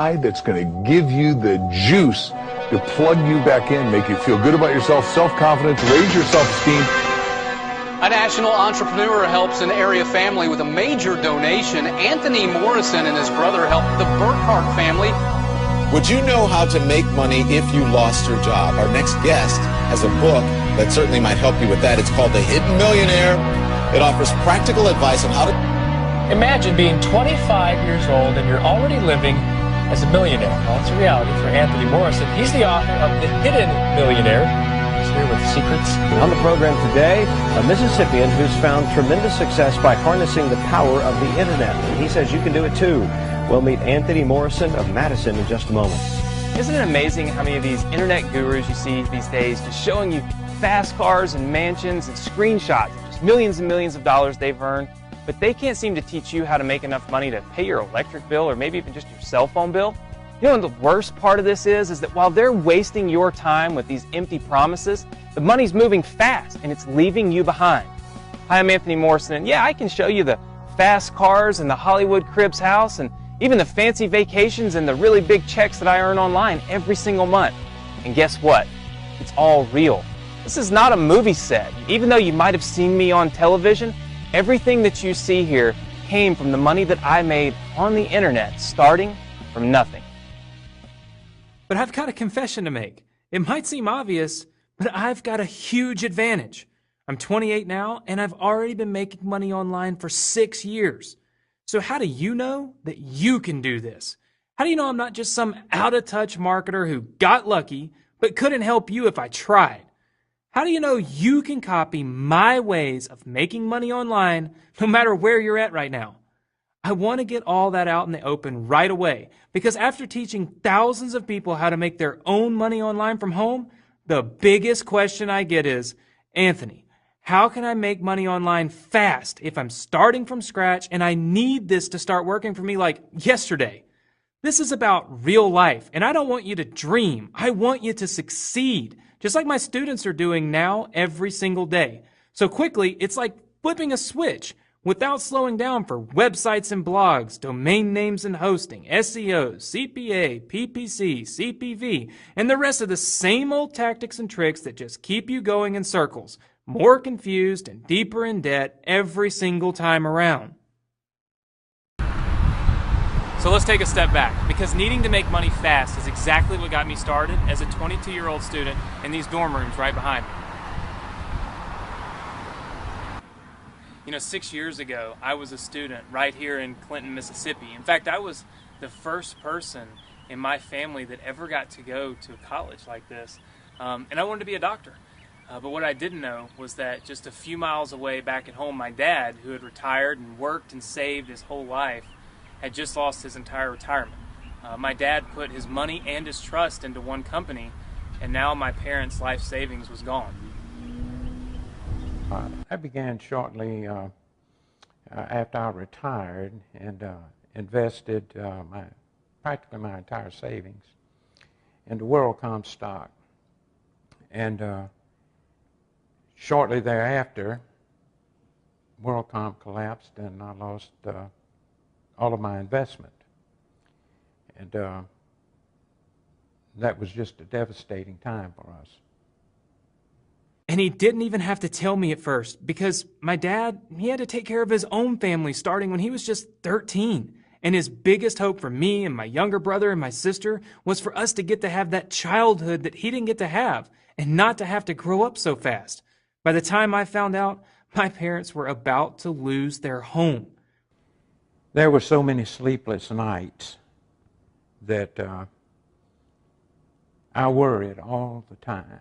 That's going to give you the juice to plug you back in, make you feel good about yourself, self-confidence, raise your self-esteem. A national entrepreneur helps an area family with a major donation. Anthony Morrison and his brother helped the Burkhart family. Would you know how to make money if you lost your job? Our next guest has a book that certainly might help you with that. It's called The Hidden Millionaire. It offers practical advice on how to... Imagine being 25 years old and you're already living as a millionaire. Well, that's a reality for Anthony Morrison. He's the author of The Hidden Millionaire. He's here with secrets. On the program today, a Mississippian who's found tremendous success by harnessing the power of the internet. And he says you can do it too. We'll meet Anthony Morrison of Madison in just a moment. Isn't it amazing how many of these internet gurus you see these days just showing you fast cars and mansions and screenshots of just millions and millions of dollars they've earned, but they can't seem to teach you how to make enough money to pay your electric bill or maybe even just your cell phone bill? You know, and the worst part of this is that while they're wasting your time with these empty promises, the money's moving fast and it's leaving you behind. Hi, I'm Anthony Morrison, and yeah, I can show you the fast cars and the Hollywood Cribs house and even the fancy vacations and the really big checks that I earn online every single month. And guess what? It's all real. This is not a movie set. Even though you might have seen me on television, everything that you see here came from the money that I made on the internet, starting from nothing. But I've got a confession to make. It might seem obvious, but I've got a huge advantage. I'm 28 now, and I've already been making money online for 6 years. So how do you know that you can do this? How do you know I'm not just some out-of-touch marketer who got lucky, but couldn't help you if I tried? How do you know you can copy my ways of making money online no matter where you're at right now? I want to get all that out in the open right away because after teaching thousands of people how to make their own money online from home, the biggest question I get is, Anthony, how can I make money online fast if I'm starting from scratch and I need this to start working for me like yesterday? This is about real life, and I don't want you to dream. I want you to succeed, just like my students are doing now every single day. So quickly, it's like flipping a switch without slowing down for websites and blogs, domain names and hosting, SEO, CPA, PPC, CPV, and the rest of the same old tactics and tricks that just keep you going in circles, more confused and deeper in debt every single time around. So let's take a step back, because needing to make money fast is exactly what got me started as a 22-year-old student in these dorm rooms right behind me. You know, 6 years ago, I was a student right here in Clinton, Mississippi. In fact, I was the first person in my family that ever got to go to college like this. And I wanted to be a doctor. But what I didn't know was that just a few miles away back at home, my dad, who had retired and worked and saved his whole life, had just lost his entire retirement. My dad put his money and his trust into one company, and now my parents' life savings was gone. I began shortly after I retired and invested practically my entire savings into WorldCom stock. And shortly thereafter, WorldCom collapsed and I lost all of my investment. And that was just a devastating time for us. And he didn't even have to tell me at first because my dad, he had to take care of his own family starting when he was just 13. And his biggest hope for me and my younger brother and my sister was for us to get to have that childhood that he didn't get to have and not to have to grow up so fast. By the time I found out, my parents were about to lose their home. There were so many sleepless nights that I worried all the time.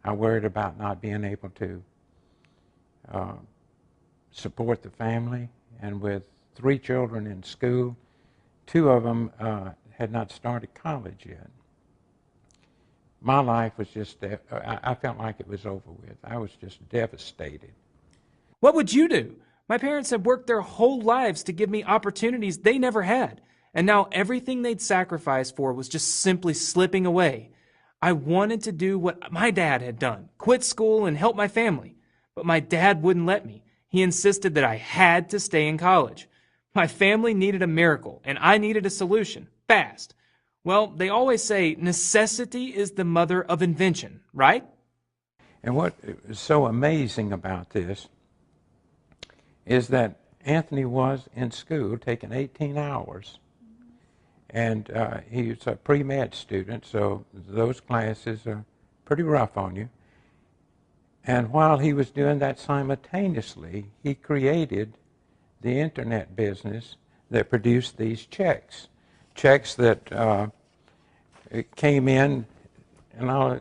I worried about not being able to support the family, and with 3 children in school, 2 of them had not started college yet. My life was just, I felt like it was over with. I was just devastated. What would you do? My parents had worked their whole lives to give me opportunities they never had, and now everything they'd sacrificed for was just simply slipping away. I wanted to do what my dad had done, quit school and help my family, but my dad wouldn't let me. He insisted that I had to stay in college. My family needed a miracle, and I needed a solution, fast. Well, they always say necessity is the mother of invention, right? And what is so amazing about this is that Anthony was in school taking 18 hours. And he's a pre-med student, so those classes are pretty rough on you. And while he was doing that simultaneously, he created the internet business that produced these checks. Checks that came in, and I'll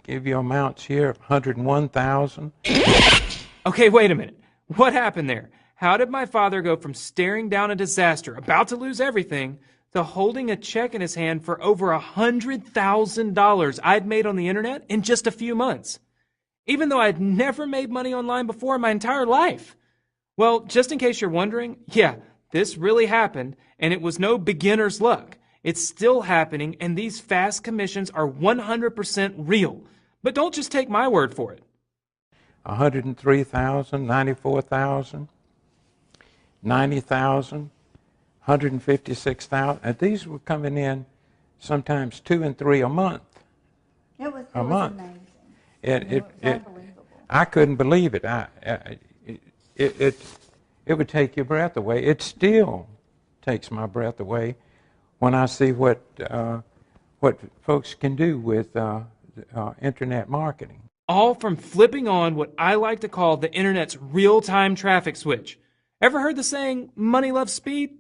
give you amounts here, $101,000. Okay, wait a minute. What happened there? How did my father go from staring down a disaster, about to lose everything, to holding a check in his hand for over $100,000 I'd made on the internet in just a few months? Even though I'd never made money online before in my entire life. Well, just in case you're wondering, yeah, this really happened, and it was no beginner's luck. It's still happening, and these fast commissions are 100% real. But don't just take my word for it. 103,000, 94,000, 90,000, 156,000. And these were coming in sometimes 2 and 3 a month. It was month. amazing. It unbelievable. I couldn't believe it. It would take your breath away. It still takes my breath away when I see what folks can do with internet marketing. All from flipping on what I like to call the internet's real-time traffic switch. Ever heard the saying, money loves speed?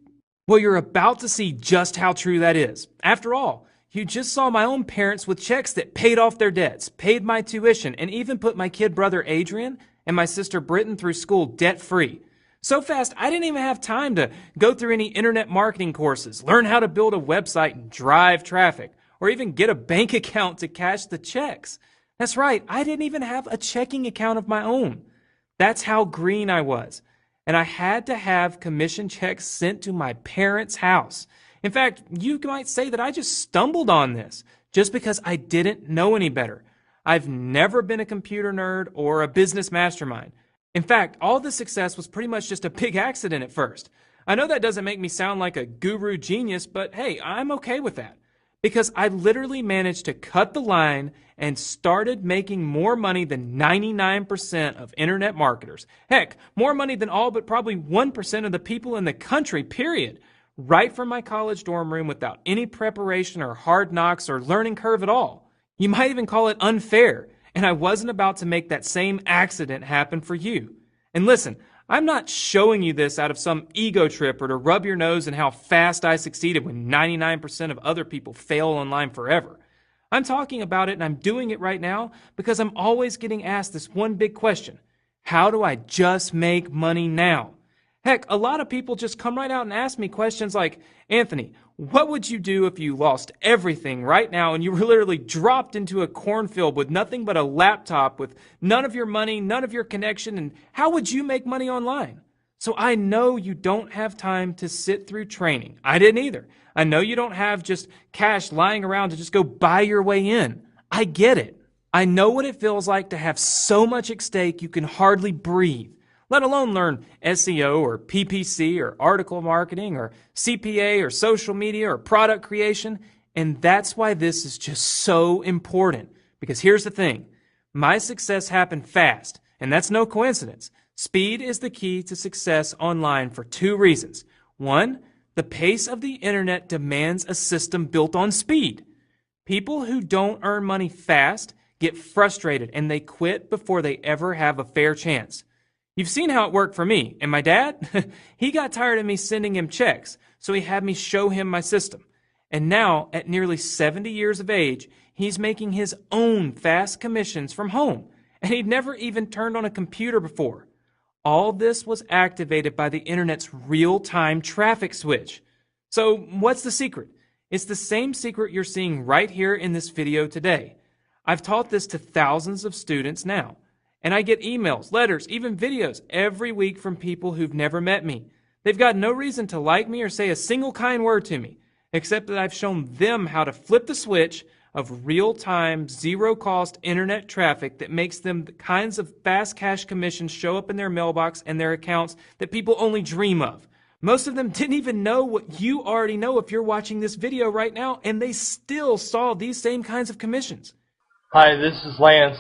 Well, you're about to see just how true that is. After all, you just saw my own parents with checks that paid off their debts, paid my tuition, and even put my kid brother Adrian and my sister Britton through school debt-free. So fast, I didn't even have time to go through any internet marketing courses, learn how to build a website and drive traffic, or even get a bank account to cash the checks. That's right, I didn't even have a checking account of my own. That's how green I was. And I had to have commission checks sent to my parents' house. In fact, you might say that I just stumbled on this just because I didn't know any better. I've never been a computer nerd or a business mastermind. In fact, all this success was pretty much just a big accident at first. I know that doesn't make me sound like a guru genius, but hey, I'm okay with that. Because I literally managed to cut the line and started making more money than 99% of internet marketers. Heck, more money than all but probably 1% of the people in the country, period. Right from my college dorm room without any preparation or hard knocks or learning curve at all. You might even call it unfair, and I wasn't about to make that same accident happen for you. And listen, I'm not showing you this out of some ego trip or to rub your nose in how fast I succeeded when 99% of other people fail online forever. I'm talking about it, and I'm doing it right now because I'm always getting asked this one big question. How do I just make money now? Heck, a lot of people just come right out and ask me questions like, Anthony, what would you do if you lost everything right now and you were literally dropped into a cornfield with nothing but a laptop with none of your money, none of your connection, and how would you make money online? So I know you don't have time to sit through training. I didn't either. I know you don't have just cash lying around to just go buy your way in. I get it. I know what it feels like to have so much at stake you can hardly breathe, let alone learn SEO or PPC or article marketing or CPA or social media or product creation. And that's why this is just so important. Because here's the thing. My success happened fast, and that's no coincidence. Speed is the key to success online for 2 reasons. 1, the pace of the internet demands a system built on speed. People who don't earn money fast get frustrated and they quit before they ever have a fair chance. You've seen how it worked for me. And my dad? He got tired of me sending him checks, so he had me show him my system. And now, at nearly 70 years of age, he's making his own fast commissions from home. And he'd never even turned on a computer before. All this was activated by the internet's real-time traffic switch. So what's the secret? It's the same secret you're seeing right here in this video today. I've taught this to thousands of students now. And I get emails, letters, even videos every week from people who've never met me. They've got no reason to like me or say a single kind word to me, except that I've shown them how to flip the switch of real-time, zero-cost internet traffic that makes them the kinds of fast cash commissions show up in their mailbox and their accounts that people only dream of. Most of them didn't even know what you already know if you're watching this video right now, and they still saw these same kinds of commissions. Hi, this is Lance.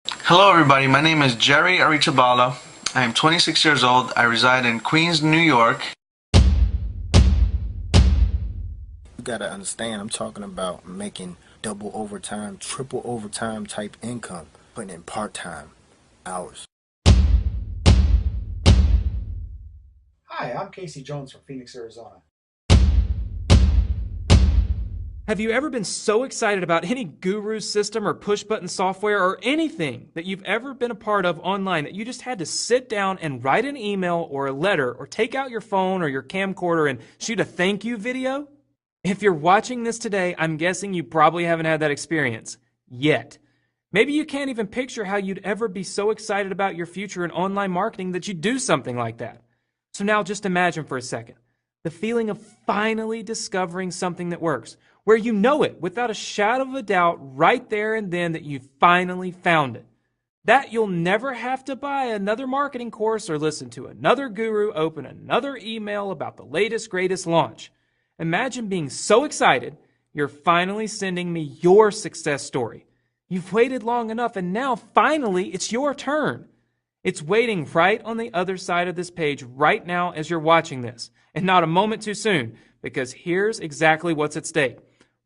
Hello everybody, my name is Jerry Arichabala. I am 26 years old. I reside in Queens, New York. You gotta understand, I'm talking about making double overtime, triple overtime type income, putting in part-time hours. Hi, I'm Casey Jones from Phoenix, Arizona. Have you ever been so excited about any guru system or push-button software or anything that you've ever been a part of online that you just had to sit down and write an email or a letter or take out your phone or your camcorder and shoot a thank you video? If you're watching this today, I'm guessing you probably haven't had that experience yet. Maybe you can't even picture how you'd ever be so excited about your future in online marketing that you'd do something like that. So now just imagine for a second the feeling of finally discovering something that works, where you know it without a shadow of a doubt right there and then that you finally found it. That you'll never have to buy another marketing course or listen to another guru open another email about the latest, greatest launch. Imagine being so excited you're finally sending me your success story. You've waited long enough and now finally it's your turn. It's waiting right on the other side of this page right now as you're watching this, and not a moment too soon, because here's exactly what's at stake.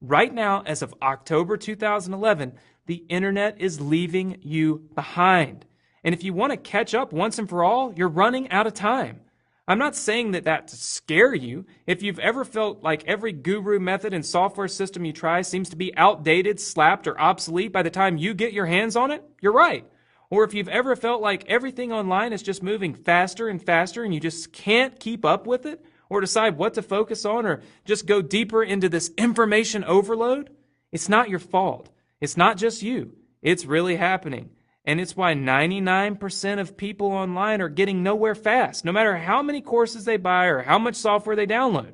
Right now, as of October 2011, the internet is leaving you behind. And if you want to catch up once and for all, you're running out of time. I'm not saying that to scare you. If you've ever felt like every guru method and software system you try seems to be outdated, slapped, or obsolete by the time you get your hands on it, you're right. Or if you've ever felt like everything online is just moving faster and faster and you just can't keep up with it, or decide what to focus on, or just go deeper into this information overload, it's not your fault. It's not just you. It's really happening. And it's why 99% of people online are getting nowhere fast, no matter how many courses they buy or how much software they download.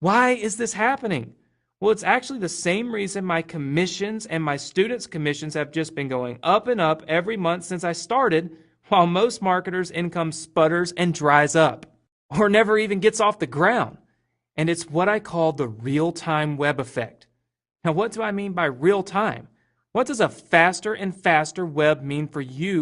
Why is this happening? Well, it's actually the same reason my commissions and my students' commissions have just been going up and up every month since I started, while most marketers' income sputters and dries up, or never even gets off the ground. And it's what I call the real-time web effect. Now, what do I mean by real time? What does a faster and faster web mean for you